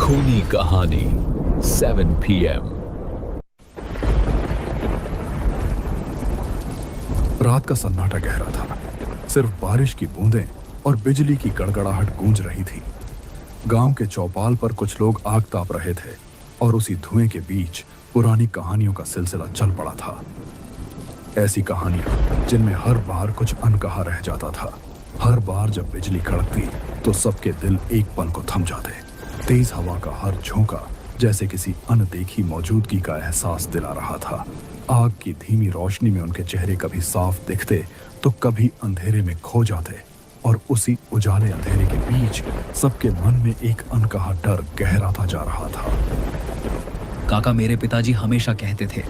खूनी कहानी 7 PM। रात का सन्नाटा गहरा था। सिर्फ बारिश की बूंदें और बिजली की गड़गड़ाहट गूंज रही थी। गांव के चौपाल पर कुछ लोग आग ताप रहे थे और उसी धुएं के बीच पुरानी कहानियों का सिलसिला चल पड़ा था। ऐसी कहानियां जिनमें हर बार कुछ अनकहा रह जाता था। हर बार जब बिजली कड़कती तो सबके दिल एक पल को थम जाते। तेज हवा का हर झोंका जैसे किसी अनदेखी मौजूदगी का एहसास दिला रहा था। आग की धीमी रोशनी में उनके चेहरे कभी साफ दिखते तो कभी अंधेरे में खो जाते, और उसी उजाले अंधेरे के बीच सबके मन में एक अनकहा डर गहराता जा रहा था। काका, मेरे पिताजी हमेशा कहते थे,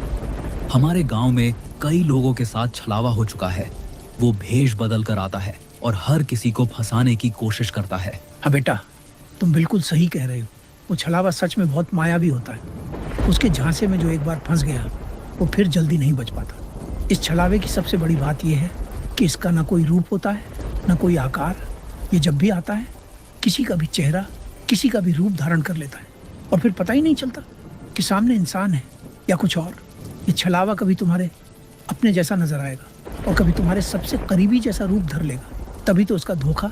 हमारे गांव में कई लोगों के साथ छलावा हो चुका है। वो भेष बदल कर आता है और हर किसी को फंसाने की कोशिश करता है। हाँ बेटा, तुम बिल्कुल सही कह रहे हो। वो छलावा सच में बहुत मायावी होता है। उसके झांसे में जो एक बार फंस गया वो फिर जल्दी नहीं बच पाता। इस छलावे की सबसे बड़ी बात यह है कि इसका ना कोई रूप होता है, ना कोई आकार। ये जब भी आता है किसी का भी चेहरा, किसी का भी रूप धारण कर लेता है और फिर पता ही नहीं चलता कि सामने इंसान है या कुछ और। ये छलावा कभी तुम्हारे अपने जैसा नजर आएगा और कभी तुम्हारे सबसे करीबी जैसा रूप धर लेगा। तभी तो उसका धोखा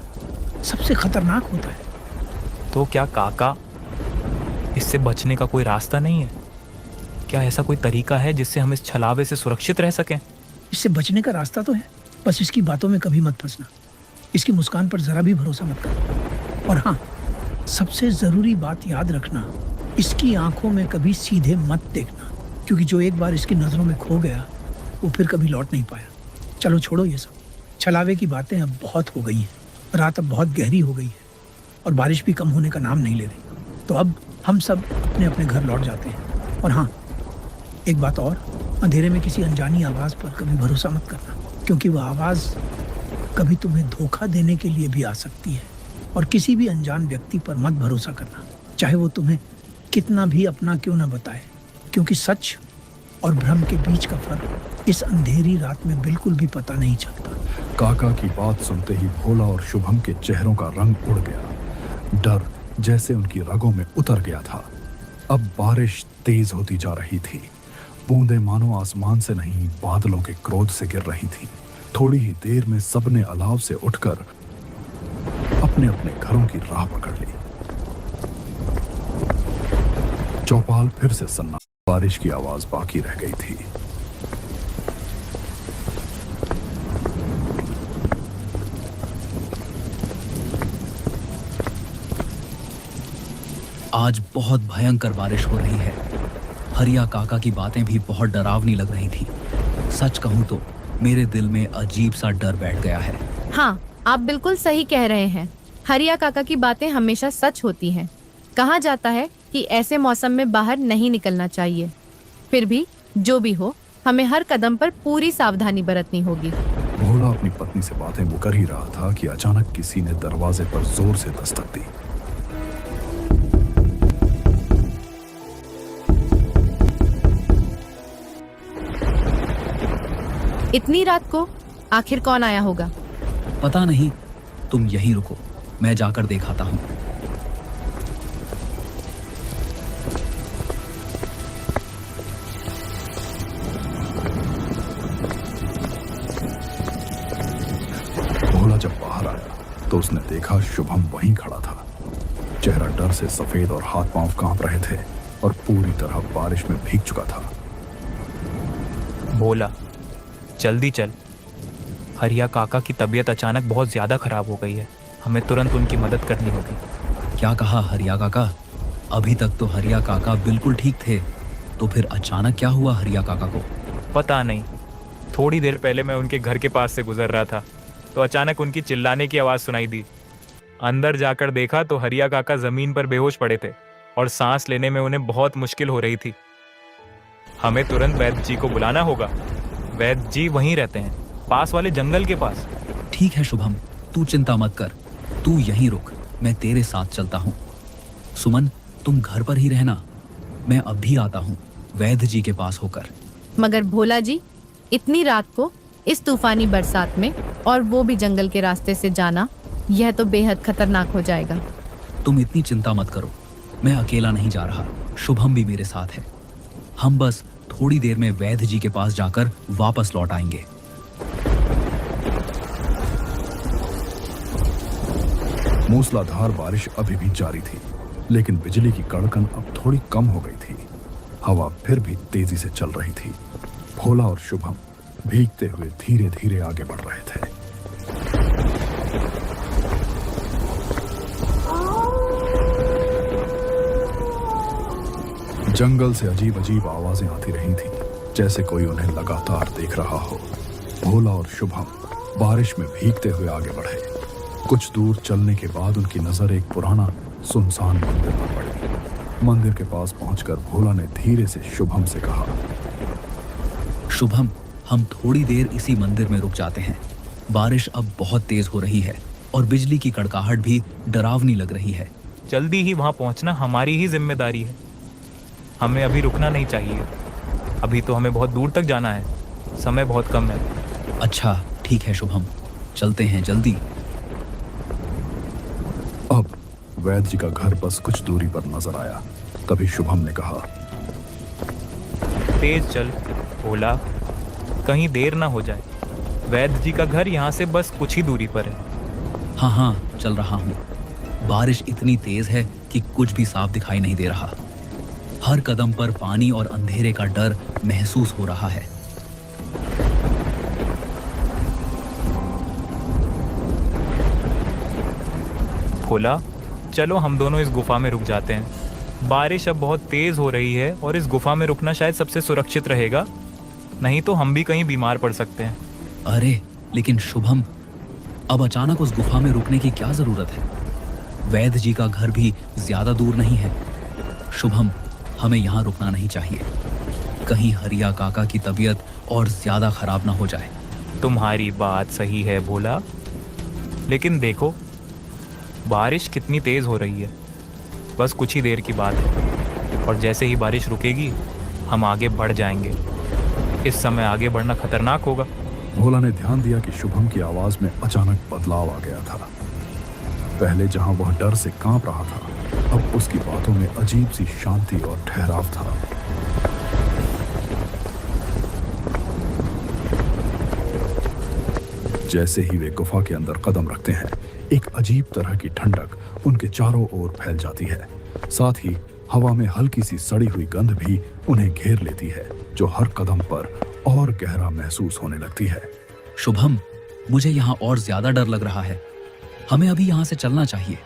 सबसे खतरनाक होता है। तो क्या काका, इससे बचने का कोई रास्ता नहीं है? क्या ऐसा कोई तरीका है जिससे हम इस छलावे से सुरक्षित रह सकें? इससे बचने का रास्ता तो है, बस इसकी बातों में कभी मत फंसना। इसकी मुस्कान पर जरा भी भरोसा मत करना। और हाँ, सबसे जरूरी बात याद रखना, इसकी आंखों में कभी सीधे मत देखना, क्योंकि जो एक बार इसकी नजरों में खो गया वो फिर कभी लौट नहीं पाया। चलो छोड़ो ये सब। छलावे की बातें अब बहुत हो गई हैं। रात अब बहुत गहरी हो गई है और बारिश भी कम होने का नाम नहीं ले रही। तो अब हम सब अपने अपने घर लौट जाते हैं। और हाँ, एक बात और, अंधेरे में किसी अनजानी आवाज़ पर कभी भरोसा मत करना, क्योंकि वह आवाज़ कभी तुम्हें धोखा देने के लिए भी आ सकती है। और किसी भी अनजान व्यक्ति पर मत भरोसा करना, चाहे वो तुम्हें कितना भी अपना क्यों ना बताए, क्योंकि सच और भ्रम के बीच का फर्क इस अंधेरी रात में बिल्कुल भी पता नहीं चलता। काका की बात सुनते ही भोला और शुभम के चेहरों का रंग उड़ गया। डर जैसे उनकी रगों में उतर गया था। अब बारिश तेज होती जा रही थी। बूंदें मानो आसमान से नहीं, बादलों के क्रोध से गिर रही थी। थोड़ी ही देर में सबने अलाव से उठकर अपने अपने घरों की राह पकड़ ली। चौपाल फिर से सन्ना, बारिश की आवाज बाकी रह गई थी। आज बहुत भयंकर बारिश हो रही है। हरिया काका की बातें भी बहुत डरावनी लग रही थी। सच कहूं तो मेरे दिल में अजीब सा डर बैठ गया है। हाँ, आप बिल्कुल सही कह रहे हैं। हरिया काका की बातें हमेशा सच होती हैं। कहा जाता है कि ऐसे मौसम में बाहर नहीं निकलना चाहिए। फिर भी जो भी हो, हमें हर कदम पर पूरी सावधानी बरतनी होगी। भोला अपनी पत्नी से बातें वो कर ही रहा था कि अचानक किसी ने दरवाजे पर जोर से दस्तक दी। इतनी रात को आखिर कौन आया होगा? पता नहीं, तुम यहीं रुको, मैं जाकर दिखाता हूँ। भोला जब बाहर आया तो उसने देखा शुभम वहीं खड़ा था। चेहरा डर से सफेद और हाथ पांव कांप रहे थे और पूरी तरह बारिश में भीग चुका था। भोला, जल्दी चल। हरिया काका की तबीयत अचानक बहुत ज्यादा खराब हो गई है। हमें तुरंत उनकी मदद करनी होगी। क्या कहा हरिया काका? अभी तक तो हरिया काका बिल्कुल ठीक थे, तो फिर अचानक क्या हुआ हरिया काका को? पता नहीं, थोड़ी देर पहले मैं उनके घर के पास से गुजर रहा था तो अचानक उनकी चिल्लाने की आवाज़ सुनाई दी। अंदर जाकर देखा तो हरिया काका ज़मीन पर बेहोश पड़े थे और सांस लेने में उन्हें बहुत मुश्किल हो रही थी। हमें तुरंत वैद्य जी को बुलाना होगा। वैद्य जी वहीं रहते हैं, पास वाले जंगल के पास। ठीक है शुभम, तू चिंता मत कर, तू यहीं रुक, मैं तेरे साथ चलता हूँ। सुमन, तुम घर पर ही रहना, मैं अब भी आता हूँ वैद्य जी के पास होकर। मगर भोला जी, इतनी रात को इस तूफानी बरसात में, और वो भी जंगल के रास्ते से जाना, यह तो बेहद खतरनाक हो जाएगा। तुम इतनी चिंता मत करो, मैं अकेला नहीं जा रहा, शुभम भी मेरे साथ है। हम बस थोड़ी देर में वैद्य जी के पास जाकर वापस लौट आएंगे। मूसलाधार बारिश अभी भी जारी थी, लेकिन बिजली की कड़कन अब थोड़ी कम हो गई थी। हवा फिर भी तेजी से चल रही थी। भोला और शुभम भीगते हुए धीरे धीरे आगे बढ़ रहे थे। जंगल से अजीब अजीब आवाजें आती रही थी, जैसे कोई उन्हें लगातार देख रहा हो। भोला और शुभम बारिश में भीगते हुए आगे बढ़े। कुछ दूर चलने के बाद उनकी नजर एक पुराना सुनसान मंदिर पर पड़ी। मंदिर के पास पहुंचकर भोला ने धीरे से शुभम से कहा, शुभम, हम थोड़ी देर इसी मंदिर में रुक जाते हैं। बारिश अब बहुत तेज हो रही है और बिजली की कड़काहट भी डरावनी लग रही है। जल्दी ही वहाँ पहुँचना हमारी ही जिम्मेदारी है। हमें अभी रुकना नहीं चाहिए। अभी तो हमें बहुत दूर तक जाना है, समय बहुत कम है। अच्छा ठीक है शुभम, चलते हैं जल्दी। अब वैद्य जी का घर बस कुछ दूरी पर नजर आया। तभी शुभम ने कहा, तेज चल भोला, कहीं देर ना हो जाए। वैद्य जी का घर यहाँ से बस कुछ ही दूरी पर है। हाँ हाँ, चल रहा हूँ। बारिश इतनी तेज है कि कुछ भी साफ दिखाई नहीं दे रहा। हर कदम पर पानी और अंधेरे का डर महसूस हो रहा है। भोला, चलो हम दोनों इस गुफा में रुक जाते हैं। बारिश अब बहुत तेज हो रही है और इस गुफा में रुकना शायद सबसे सुरक्षित रहेगा, नहीं तो हम भी कहीं बीमार पड़ सकते हैं। अरे लेकिन शुभम, अब अचानक उस गुफा में रुकने की क्या जरूरत है? वैद्य जी का घर भी ज्यादा दूर नहीं है। शुभम, हमें यहाँ रुकना नहीं चाहिए। कहीं हरिया काका की तबीयत और ज्यादा खराब ना हो जाए। तुम्हारी बात सही है भोला, लेकिन देखो बारिश कितनी तेज हो रही है। बस कुछ ही देर की बात है और जैसे ही बारिश रुकेगी हम आगे बढ़ जाएंगे। इस समय आगे बढ़ना खतरनाक होगा। भोला ने ध्यान दिया कि शुभम की आवाज में अचानक बदलाव आ गया था। पहले जहां वह डर से कांप रहा था, अब उसकी बातों में अजीब सी शांति और ठहराव था। जैसे ही वे गुफा के अंदर कदम रखते हैं, एक अजीब तरह की ठंडक उनके चारों ओर फैल जाती है। साथ ही हवा में हल्की सी सड़ी हुई गंध भी उन्हें घेर लेती है, जो हर कदम पर और गहरा महसूस होने लगती है। शुभम, मुझे यहाँ और ज्यादा डर लग रहा है। हमें अभी यहाँ से चलना चाहिए।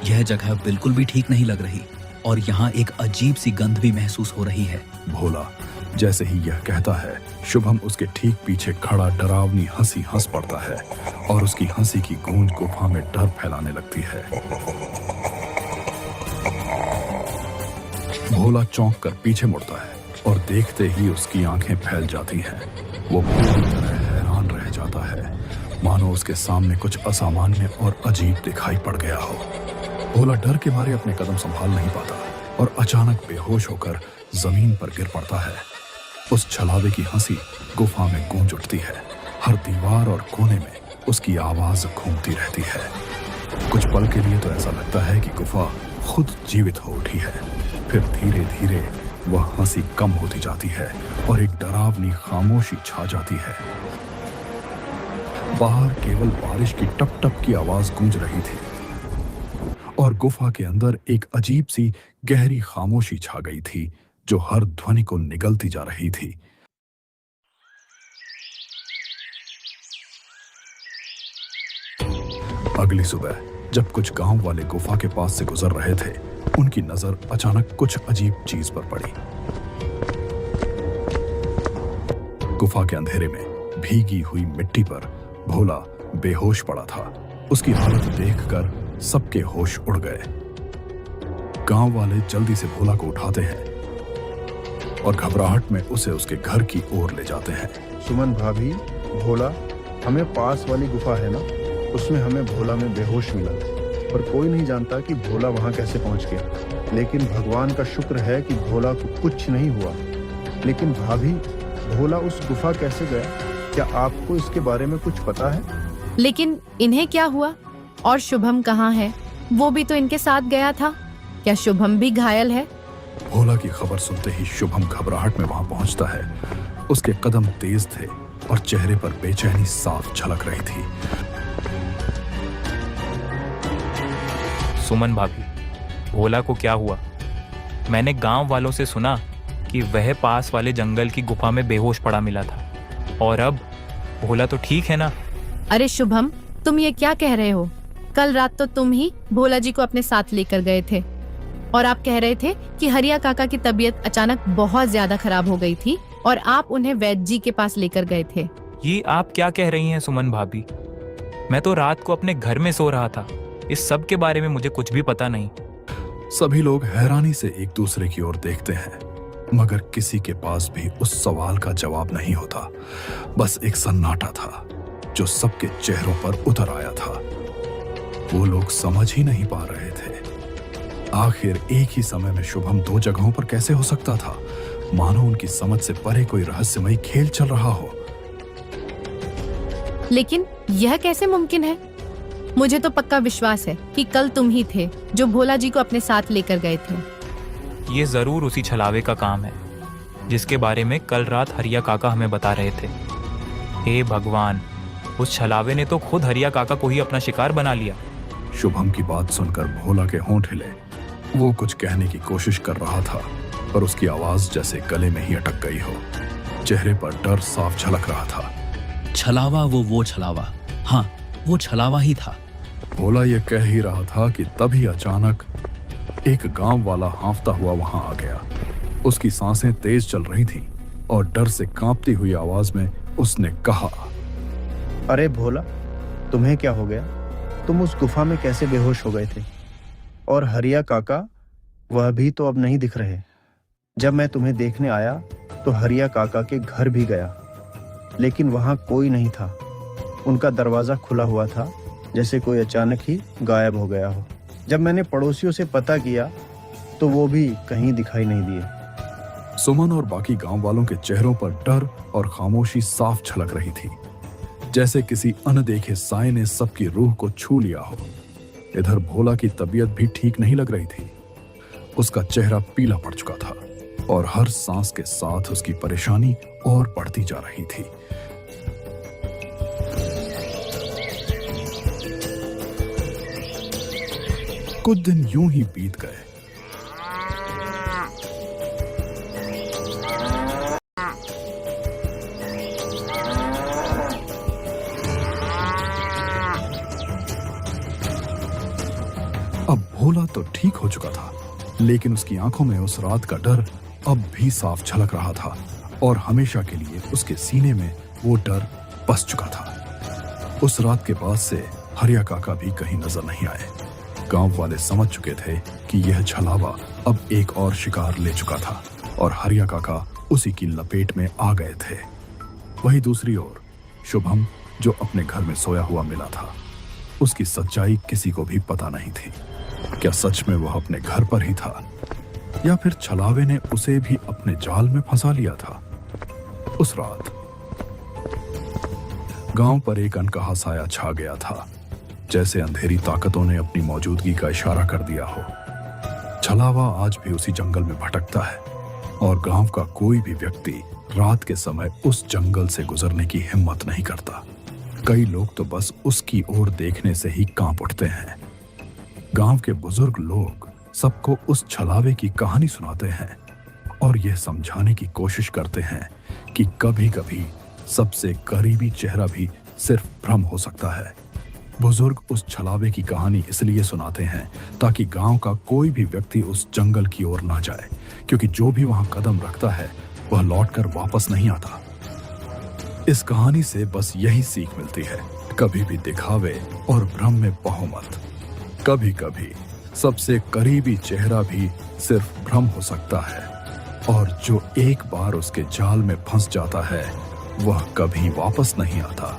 यह जगह बिल्कुल भी ठीक नहीं लग रही और यहाँ एक अजीब सी गंध भी महसूस हो रही है। भोला जैसे ही यह कहता है, शुभम उसके ठीक पीछे खड़ा डरावनी हंसी हंस पड़ता है और उसकी हंसी की गूंज गुफा में डर फैलाने लगती है। भोला चौंक कर पीछे मुड़ता है और देखते ही उसकी आंखें फैल जाती हैं। वो पूरी तरह हैरान रह जाता है, मानो उसके सामने कुछ असामान्य और अजीब दिखाई पड़ गया हो। भोला डर के मारे अपने कदम संभाल नहीं पाता और अचानक बेहोश होकर जमीन पर गिर पड़ता है। उस छलावे की हंसी गुफा में गूंज उठती है। हर दीवार और कोने में उसकी आवाज घूमती रहती है। कुछ पल के लिए तो ऐसा लगता है कि गुफा खुद जीवित हो उठी है। फिर धीरे धीरे वह हंसी कम होती जाती है और एक डरावनी खामोशी छा जाती है। बाहर केवल बारिश की टप टप की आवाज गूंज रही थी और गुफा के अंदर एक अजीब सी गहरी खामोशी छा गई थी, जो हर ध्वनि को निगलती जा रही थी। अगली सुबह जब कुछ गांव वाले गुफा के पास से गुजर रहे थे, उनकी नजर अचानक कुछ अजीब चीज पर पड़ी। गुफा के अंधेरे में भीगी हुई मिट्टी पर भोला बेहोश पड़ा था। उसकी हालत देखकर सबके होश उड़ गए। गांव वाले जल्दी से भोला को उठाते हैं और घबराहट में उसे उसके घर की ओर ले जाते हैं। सुमन भाभी, भोला, हमें पास वाली गुफा है ना, उसमें हमें भोला में बेहोश मिला, पर कोई नहीं जानता कि भोला वहां कैसे पहुंच गया। लेकिन भगवान का शुक्र है कि भोला को कुछ नहीं हुआ। लेकिन भाभी, भोला उस गुफा कैसे गया? क्या आपको इसके बारे में कुछ पता है? लेकिन इन्हें क्या हुआ? और शुभम कहाँ है? वो भी तो इनके साथ गया था। क्या शुभम भी घायल है? भोला की खबर सुनते ही शुभम घबराहट में वहां पहुंचता है। उसके कदम तेज थे और चेहरे पर बेचैनी साफ झलक रही थी। सुमन भाभी, भोला को क्या हुआ? मैंने गांव वालों से सुना कि वह पास वाले जंगल की गुफा में बेहोश पड़ा मिला था, और अब भोला तो ठीक है ना? अरे शुभम, तुम ये क्या कह रहे हो? कल रात तो तुम ही भोला जी को अपने साथ लेकर गए थे और आप कह रहे थे कि हरिया काका की तबीयत अचानक बहुत ज्यादा खराब हो गई थी और आप उन्हें वैद्य जी के पास लेकर गए थे। ये आप क्या कह रही हैं सुमन भाभी? मैं तो रात को अपने घर में सो रहा था। इस सब के बारे में मुझे कुछ भी पता नहीं। सभी लोग हैरानी से एक दूसरे की ओर देखते हैं, मगर किसी के पास भी उस सवाल का जवाब नहीं होता। बस एक सन्नाटा था जो सबके चेहरों पर उतर आया था। वो लोग समझ ही नहीं पा रहे थे आखिर एक ही समय में शुभम दो जगहों पर कैसे हो सकता था। मानो उनकी समझ से परे कोई रहस्यमयी खेल चल रहा हो। लेकिन यह कैसे मुमकिन है? मुझे तो पक्का विश्वास है कि कल तुम ही थे जो भोला जी को अपने साथ लेकर गए थे। ये जरूर उसी छलावे का काम है जिसके बारे में कल रात हरिया काका हमें बता रहे थे। हे भगवान, उस छलावे ने तो खुद हरिया काका को ही अपना शिकार बना लिया। शुभम की बात सुनकर भोला के होंठ हिले। वो कुछ कहने की कोशिश कर रहा था, पर उसकी आवाज जैसे गले में ही अटक गई हो। चेहरे पर डर साफ झलक रहा था। छलावा, वो छलावा, हाँ वो छलावा ही था। भोला ये कह ही रहा था कि तभी अचानक एक गांव वाला हांफता हुआ वहां आ गया। उसकी सांसें तेज चल रही थीं और डर से कांपती हुई आवाज में उसने कहा, अरे भोला, तुम्हें क्या हो गया? तुम उस गुफा में कैसे बेहोश हो गए थे? और हरिया काका, वह भी तो अब नहीं दिख रहे। जब मैं तुम्हें देखने आया तो हरिया काका के घर भी गया, लेकिन वहां कोई नहीं था। उनका दरवाजा खुला हुआ था, जैसे कोई अचानक ही गायब हो गया हो। जब मैंने पड़ोसियों से पता किया तो वो भी कहीं दिखाई नहीं दिए। सुमन और बाकी गांव वालों के चेहरों पर डर और खामोशी साफ झलक रही थी, जैसे किसी अनदेखे साए ने सबकी रूह को छू लिया हो। इधर भोला की तबीयत भी ठीक नहीं लग रही थी। उसका चेहरा पीला पड़ चुका था और हर सांस के साथ उसकी परेशानी और बढ़ती जा रही थी। कुछ दिन यूं ही बीत गए। अब भोला तो ठीक हो चुका था, लेकिन उसकी आंखों में उस रात का डर अब भी साफ झलक रहा था और हमेशा के लिए उसके सीने में वो डर बस चुका था। उस रात के बाद से हरिया काका भी कहीं नजर नहीं आए। गांव वाले समझ चुके थे कि यह छलावा अब एक और शिकार ले चुका था और हरिया काका उसी की लपेट में आ गए थे। वहीं दूसरी ओर शुभम, जो अपने घर में सोया हुआ मिला था, उसकी सच्चाई किसी को भी पता नहीं थी। क्या सच में वह अपने घर पर ही था या फिर छलावे ने उसे भी अपने जाल में फंसा लिया था? उस रात गांव पर एक अनकहा साया छा गया था, जैसे अंधेरी ताकतों ने अपनी मौजूदगी का इशारा कर दिया हो। छलावा आज भी उसी जंगल में भटकता है और गांव का कोई भी व्यक्ति रात के समय उस जंगल से गुजरने की हिम्मत नहीं करता। कई लोग तो बस उसकी ओर देखने से ही कांप उठते हैं। गांव के बुजुर्ग लोग सबको उस छलावे की कहानी सुनाते हैं और यह समझाने की कोशिश करते हैं कि कभी-कभी सबसे करीबी चेहरा भी सिर्फ भ्रम हो सकता है। बुजुर्ग उस छलावे की कहानी इसलिए सुनाते हैं ताकि गांव का कोई भी व्यक्ति उस जंगल की ओर ना जाए, क्योंकि जो भी वहां कदम रखता है वह लौटकर वापस नहीं आता। इस कहानी से बस यही सीख मिलती है, कभी भी दिखावे और भ्रम में बहो मत। कभी कभी सबसे करीबी चेहरा भी सिर्फ भ्रम हो सकता है और जो एक बार उसके जाल में फंस जाता है वह कभी वापस नहीं आता।